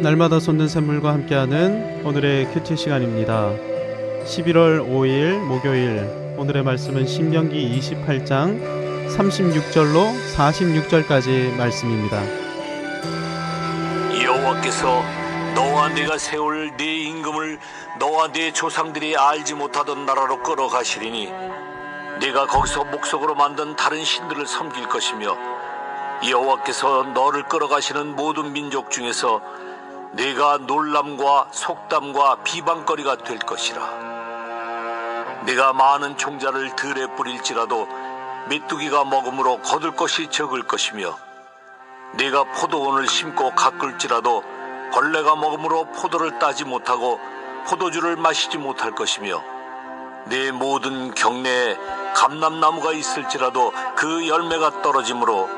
날마다 솟는 샘물과 함께하는 오늘의 큐티 시간입니다. 11월 5일 목요일, 오늘의 말씀은 신명기 28장 36절로 46절까지 말씀입니다. 여호와께서 너와 네가 세울 네 임금을 너와 네 조상들이 알지 못하던 나라로 끌어가시리니 네가 거기서 목석으로 만든 다른 신들을 섬길 것이며 여호와께서 너를 끌어가시는 모든 민족 중에서 네가 놀람과 속담과 비방거리가 될 것이라. 네가 많은 종자를 들에 뿌릴지라도 메뚜기가 먹음으로 거둘 것이 적을 것이며 네가 포도원을 심고 가꿀지라도 벌레가 먹음으로 포도를 따지 못하고 포도주를 마시지 못할 것이며 네 모든 경내에 감람나무가 있을지라도 그 열매가 떨어지므로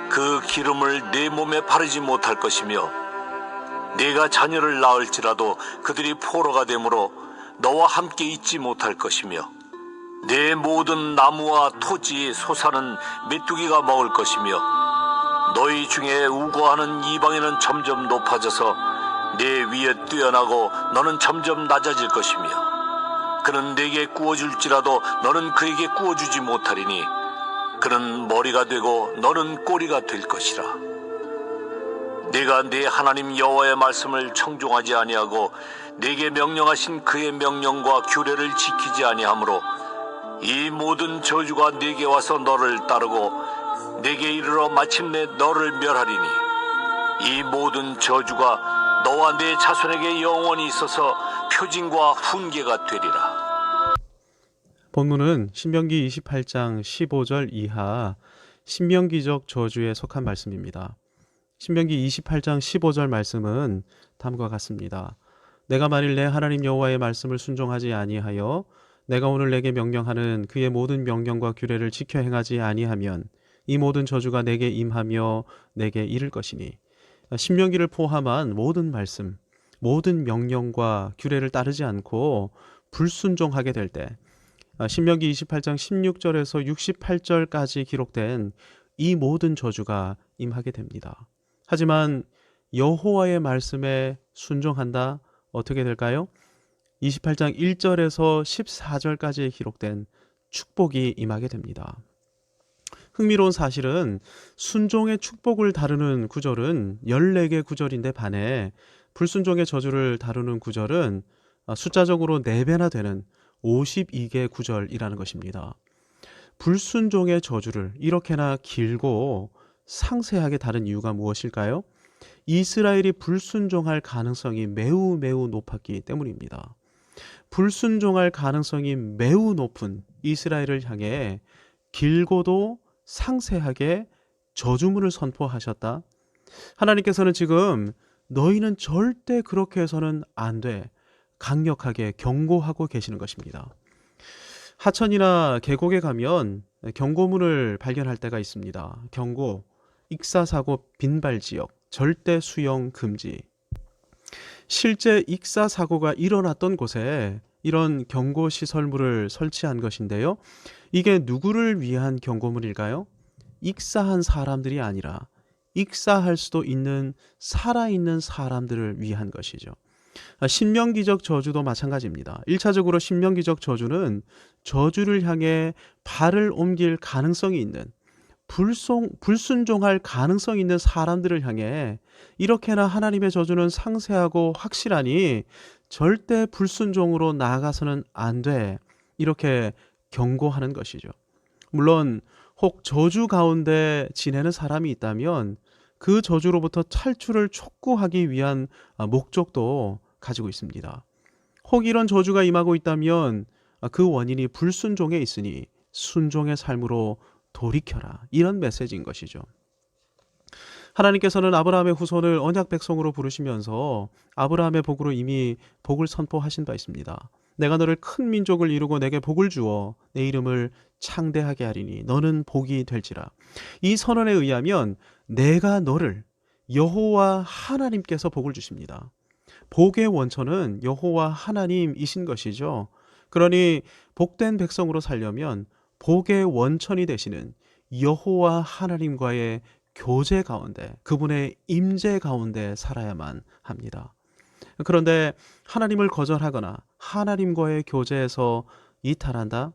그 기름을 네 몸에 바르지 못할 것이며 네가 자녀를 낳을지라도 그들이 포로가 되므로 너와 함께 있지 못할 것이며 네 모든 나무와 토지 소사는 메뚜기가 먹을 것이며 너희 중에 우고하는 이방인은 점점 높아져서 네 위에 뛰어나고 너는 점점 낮아질 것이며 그는 네게 구워줄지라도 너는 그에게 구워주지 못하리니 그는 머리가 되고 너는 꼬리가 될 것이라. 네가 네 하나님 여호와의 말씀을 청종하지 아니하고 네게 명령하신 그의 명령과 규례를 지키지 아니하므로 이 모든 저주가 네게 와서 너를 따르고 네게 이르러 마침내 너를 멸하리니 이 모든 저주가 너와 네 자손에게 영원히 있어서 표징과 훈계가 되리라. 본문은 신명기 28장 15절 이하 신명기적 저주에 속한 말씀입니다. 신명기 28장 15절 말씀은 다음과 같습니다. 내가 만일 내 하나님 여호와의 말씀을 순종하지 아니하여 내가 오늘 내게 명령하는 그의 모든 명령과 규례를 지켜 행하지 아니하면 이 모든 저주가 내게 임하며 내게 이를 것이니. 신명기를 포함한 모든 말씀, 모든 명령과 규례를 따르지 않고 불순종하게 될 때, 신명기 28장 16절에서 68절까지 기록된 이 모든 저주가 임하게 됩니다. 하지만 여호와의 말씀에 순종한다, 어떻게 될까요? 28장 1절에서 14절까지 기록된 축복이 임하게 됩니다. 흥미로운 사실은 순종의 축복을 다루는 구절은 14개 구절인데 반해 불순종의 저주를 다루는 구절은 숫자적으로 4배나 되는 52개 구절이라는 것입니다. 불순종의 저주를 이렇게나 길고 상세하게 다룬 이유가 무엇일까요? 이스라엘이 불순종할 가능성이 매우 높았기 때문입니다. 불순종할 가능성이 매우 높은 이스라엘을 향해 길고도 상세하게 저주문을 선포하셨다. 하나님께서는 지금 너희는 절대 그렇게 해서는 안 돼, 강력하게 경고하고 계시는 것입니다. 하천이나 계곡에 가면 경고문을 발견할 때가 있습니다. 경고, 익사사고 빈발지역, 절대 수영 금지. 실제 익사사고가 일어났던 곳에 이런 경고시설물을 설치한 것인데요. 이게 누구를 위한 경고문일까요? 익사한 사람들이 아니라 익사할 수도 있는 살아있는 사람들을 위한 것이죠. 신명기적 저주도 마찬가지입니다. 1차적으로 신명기적 저주는 저주를 향해 발을 옮길 가능성이 있는, 불순종할 가능성이 있는 사람들을 향해 이렇게나 하나님의 저주는 상세하고 확실하니 절대 불순종으로 나아가서는 안 돼, 이렇게 경고하는 것이죠. 물론 혹 저주 가운데 지내는 사람이 있다면 그 저주로부터 탈출을 촉구하기 위한 목적도 가지고 있습니다. 혹 이런 저주가 임하고 있다면 그 원인이 불순종에 있으니 순종의 삶으로 돌이켜라, 이런 메시지인 것이죠. 하나님께서는 아브라함의 후손을 언약 백성으로 부르시면서 아브라함의 복으로 이미 복을 선포하신 바 있습니다. 내가 너를 큰 민족을 이루고 내게 복을 주어 내 이름을 창대하게 하리니 너는 복이 될지라. 이 선언에 의하면 내가 너를, 여호와 하나님께서 복을 주십니다. 복의 원천은 여호와 하나님이신 것이죠. 그러니 복된 백성으로 살려면 복의 원천이 되시는 여호와 하나님과의 교제 가운데, 그분의 임재 가운데 살아야만 합니다. 그런데 하나님을 거절하거나 하나님과의 교제에서 이탈한다?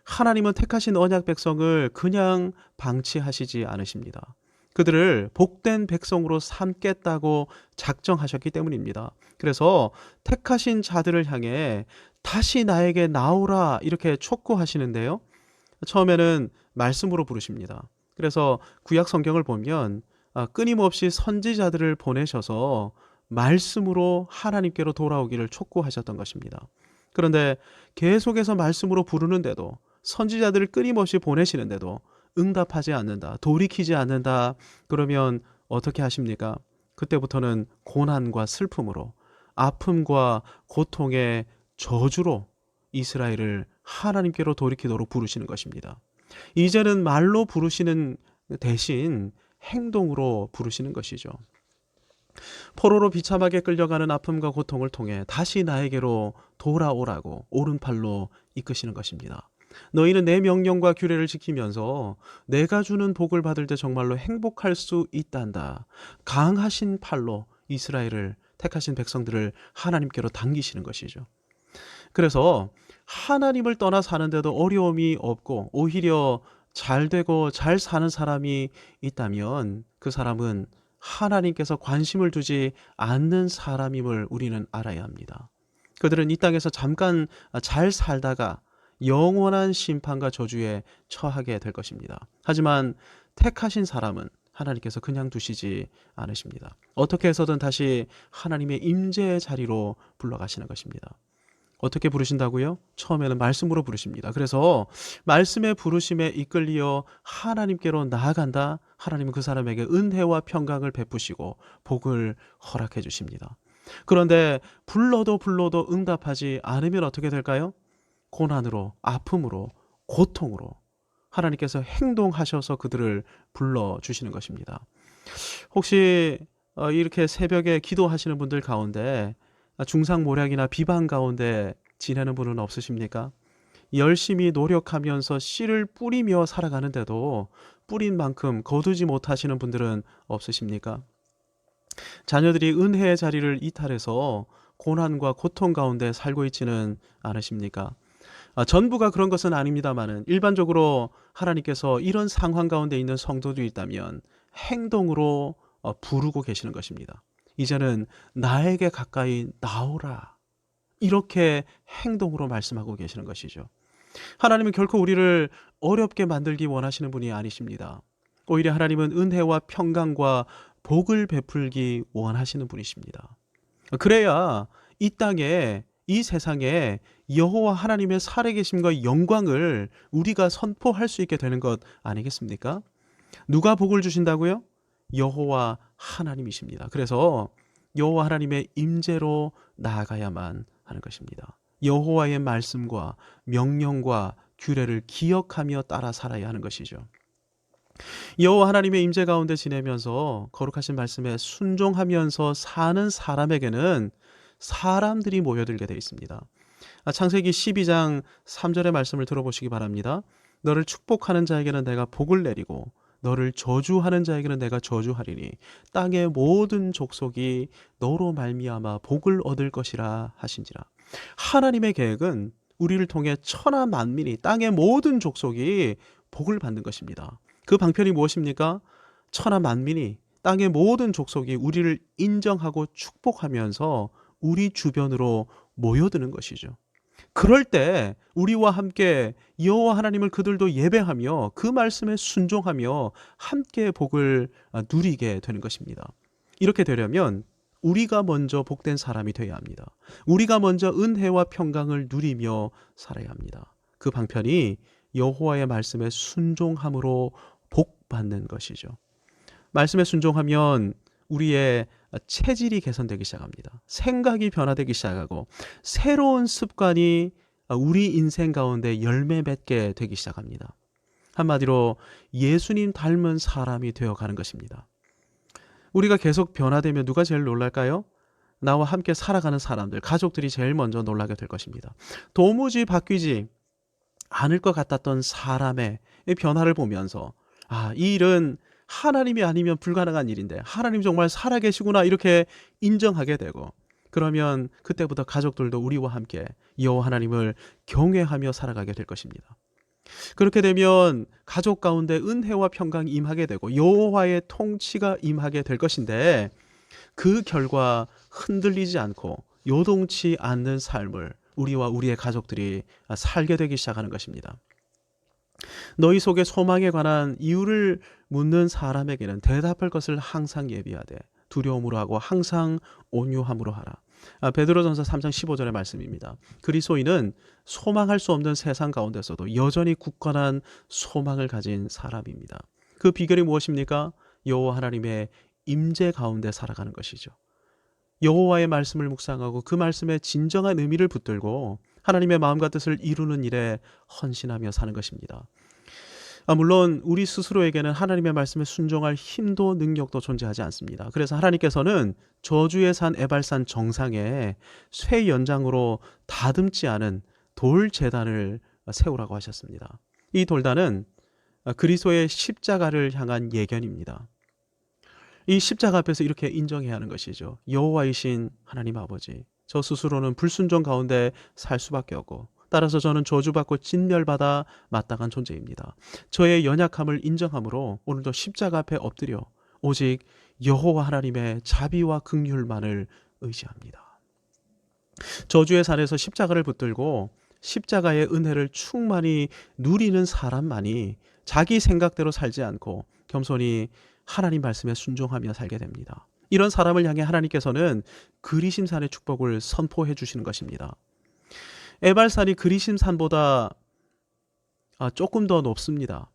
하나님은 택하신 언약 백성을 그냥 방치하시지 않으십니다. 그들을 복된 백성으로 삼겠다고 작정하셨기 때문입니다. 그래서 택하신 자들을 향해 다시 나에게 나오라 이렇게 촉구하시는데요. 처음에는 말씀으로 부르십니다. 그래서 구약 성경을 보면 끊임없이 선지자들을 보내셔서 말씀으로 하나님께로 돌아오기를 촉구하셨던 것입니다. 그런데 계속해서 말씀으로 부르는데도, 선지자들을 끊임없이 보내시는데도 응답하지 않는다, 돌이키지 않는다, 그러면 어떻게 하십니까? 그때부터는 고난과 슬픔으로, 아픔과 고통의 저주로 이스라엘을 하나님께로 돌이키도록 부르시는 것입니다. 이제는 말로 부르시는 대신 행동으로 부르시는 것이죠. 포로로 비참하게 끌려가는 아픔과 고통을 통해 다시 나에게로 돌아오라고 오른팔로 이끄시는 것입니다. 너희는 내 명령과 규례를 지키면서 내가 주는 복을 받을 때 정말로 행복할 수 있단다. 강하신 팔로 이스라엘을, 택하신 백성들을 하나님께로 당기시는 것이죠. 그래서 하나님을 떠나 사는데도 어려움이 없고 오히려 잘 되고 잘 사는 사람이 있다면 그 사람은 하나님께서 관심을 두지 않는 사람임을 우리는 알아야 합니다. 그들은 이 땅에서 잠깐 잘 살다가 영원한 심판과 저주에 처하게 될 것입니다. 하지만 택하신 사람은 하나님께서 그냥 두시지 않으십니다. 어떻게 해서든 다시 하나님의 임재의 자리로 불러가시는 것입니다. 어떻게 부르신다고요? 처음에는 말씀으로 부르십니다. 그래서 말씀의 부르심에 이끌리어 하나님께로 나아간다. 하나님은 그 사람에게 은혜와 평강을 베푸시고 복을 허락해 주십니다. 그런데 불러도 응답하지 않으면 어떻게 될까요? 고난으로, 아픔으로, 고통으로 하나님께서 행동하셔서 그들을 불러주시는 것입니다. 혹시 이렇게 새벽에 기도하시는 분들 가운데 중상모략이나 비방 가운데 지내는 분은 없으십니까? 열심히 노력하면서 씨를 뿌리며 살아가는데도 뿌린 만큼 거두지 못하시는 분들은 없으십니까? 자녀들이 은혜의 자리를 이탈해서 고난과 고통 가운데 살고 있지는 않으십니까? 전부가 그런 것은 아닙니다만은 일반적으로 하나님께서 이런 상황 가운데 있는 성도들이 있다면 행동으로 부르고 계시는 것입니다. 이제는 나에게 가까이 나오라. 이렇게 행동으로 말씀하고 계시는 것이죠. 하나님은 결코 우리를 어렵게 만들기 원하시는 분이 아니십니다. 오히려 하나님은 은혜와 평강과 복을 베풀기 원하시는 분이십니다. 그래야 이 땅에, 이 세상에 여호와 하나님의 살아계심과 영광을 우리가 선포할 수 있게 되는 것 아니겠습니까? 누가 복을 주신다고요? 여호와 하나님이십니다. 그래서 여호와 하나님의 임재로 나아가야만 하는 것입니다. 여호와의 말씀과 명령과 규례를 기억하며 따라 살아야 하는 것이죠. 여호와 하나님의 임재 가운데 지내면서 거룩하신 말씀에 순종하면서 사는 사람에게는 사람들이 모여들게 되어 있습니다. 창세기 12장 3절의 말씀을 들어보시기 바랍니다. 너를 축복하는 자에게는 내가 복을 내리고 너를 저주하는 자에게는 내가 저주하리니 땅의 모든 족속이 너로 말미암아 복을 얻을 것이라 하신지라. 하나님의 계획은 우리를 통해 천하 만민이, 땅의 모든 족속이 복을 받는 것입니다. 그 방편이 무엇입니까? 천하 만민이, 땅의 모든 족속이 우리를 인정하고 축복하면서 우리 주변으로 모여드는 것이죠. 그럴 때 우리와 함께 여호와 하나님을 그들도 예배하며 그 말씀에 순종하며 함께 복을 누리게 되는 것입니다. 이렇게 되려면 우리가 먼저 복된 사람이 되어야 합니다. 우리가 먼저 은혜와 평강을 누리며 살아야 합니다. 그 방편이 여호와의 말씀에 순종함으로 복받는 것이죠. 말씀에 순종하면 우리의 체질이 개선되기 시작합니다. 생각이 변화되기 시작하고 새로운 습관이 우리 인생 가운데 열매 맺게 되기 시작합니다. 한마디로 예수님 닮은 사람이 되어가는 것입니다. 우리가 계속 변화되면 누가 제일 놀랄까요? 나와 함께 살아가는 사람들, 가족들이 제일 먼저 놀라게 될 것입니다. 도무지 바뀌지 않을 것 같았던 사람의 변화를 보면서 이 일은 하나님이 아니면 불가능한 일인데 하나님 정말 살아계시구나 이렇게 인정하게 되고, 그러면 그때부터 가족들도 우리와 함께 여호와 하나님을 경외하며 살아가게 될 것입니다. 그렇게 되면 가족 가운데 은혜와 평강이 임하게 되고 여호와의 통치가 임하게 될 것인데, 그 결과 흔들리지 않고 요동치 않는 삶을 우리와 우리의 가족들이 살게 되기 시작하는 것입니다. 너희 속에 소망에 관한 이유를 묻는 사람에게는 대답할 것을 항상 예비하되 두려움으로 하고 항상 온유함으로 하라. 베드로전서 3장 15절의 말씀입니다. 그리스도인은 소망할 수 없는 세상 가운데서도 여전히 굳건한 소망을 가진 사람입니다. 그 비결이 무엇입니까? 여호와 하나님의 임재 가운데 살아가는 것이죠. 여호와의 말씀을 묵상하고 그 말씀의 진정한 의미를 붙들고 하나님의 마음과 뜻을 이루는 일에 헌신하며 사는 것입니다. 물론 우리 스스로에게는 하나님의 말씀에 순종할 힘도 능력도 존재하지 않습니다. 그래서 하나님께서는 저주의 산 에발산 정상에 쇠 연장으로 다듬지 않은 돌 제단을 세우라고 하셨습니다. 이 돌단은 그리스도의 십자가를 향한 예견입니다. 이 십자가 앞에서 이렇게 인정해야 하는 것이죠. 여호와이신 하나님 아버지, 저 스스로는 불순종 가운데 살 수밖에 없고, 따라서 저는 저주받고 진멸받아 마땅한 존재입니다. 저의 연약함을 인정함으로 오늘도 십자가 앞에 엎드려 오직 여호와 하나님의 자비와 긍휼만을 의지합니다. 저주의 산에서 십자가를 붙들고 십자가의 은혜를 충만히 누리는 사람만이 자기 생각대로 살지 않고 겸손히 하나님 말씀에 순종하며 살게 됩니다. 이런 사람을 향해 하나님께서는 그리심산의 축복을 선포해 주시는 것입니다. 에발산이 그리심산보다 조금 더 높습니다.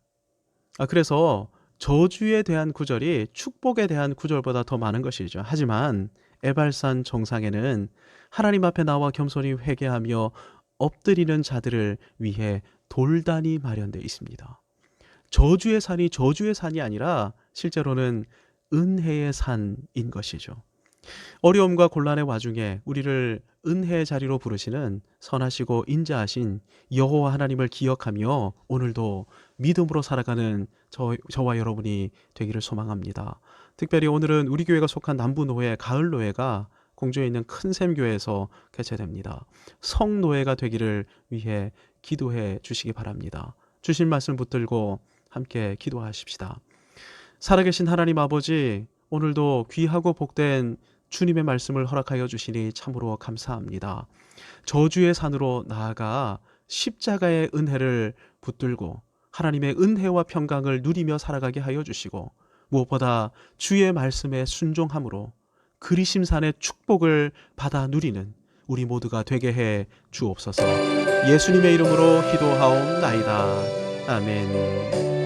그래서 저주에 대한 구절이 축복에 대한 구절보다 더 많은 것이죠. 하지만 에발산 정상에는 하나님 앞에 나와 겸손히 회개하며 엎드리는 자들을 위해 돌단이 마련되어 있습니다. 저주의 산이 저주의 산이 아니라 실제로는 은혜의 산인 것이죠. 어려움과 곤란의 와중에 우리를 은혜의 자리로 부르시는 선하시고 인자하신 여호와 하나님을 기억하며 오늘도 믿음으로 살아가는 저와 여러분이 되기를 소망합니다. 특별히 오늘은 우리 교회가 속한 남부노회, 가을노회가 공주에 있는 큰샘교회에서 개최됩니다. 성노회가 되기를 위해 기도해 주시기 바랍니다. 주신 말씀 붙들고 함께 기도하십시다. 살아계신 하나님 아버지, 오늘도 귀하고 복된 주님의 말씀을 허락하여 주시니 참으로 감사합니다. 저주의 산으로 나아가 십자가의 은혜를 붙들고 하나님의 은혜와 평강을 누리며 살아가게 하여 주시고, 무엇보다 주의 말씀에 순종함으로 그리심산의 축복을 받아 누리는 우리 모두가 되게 해 주옵소서. 예수님의 이름으로 기도하옵나이다. 아멘.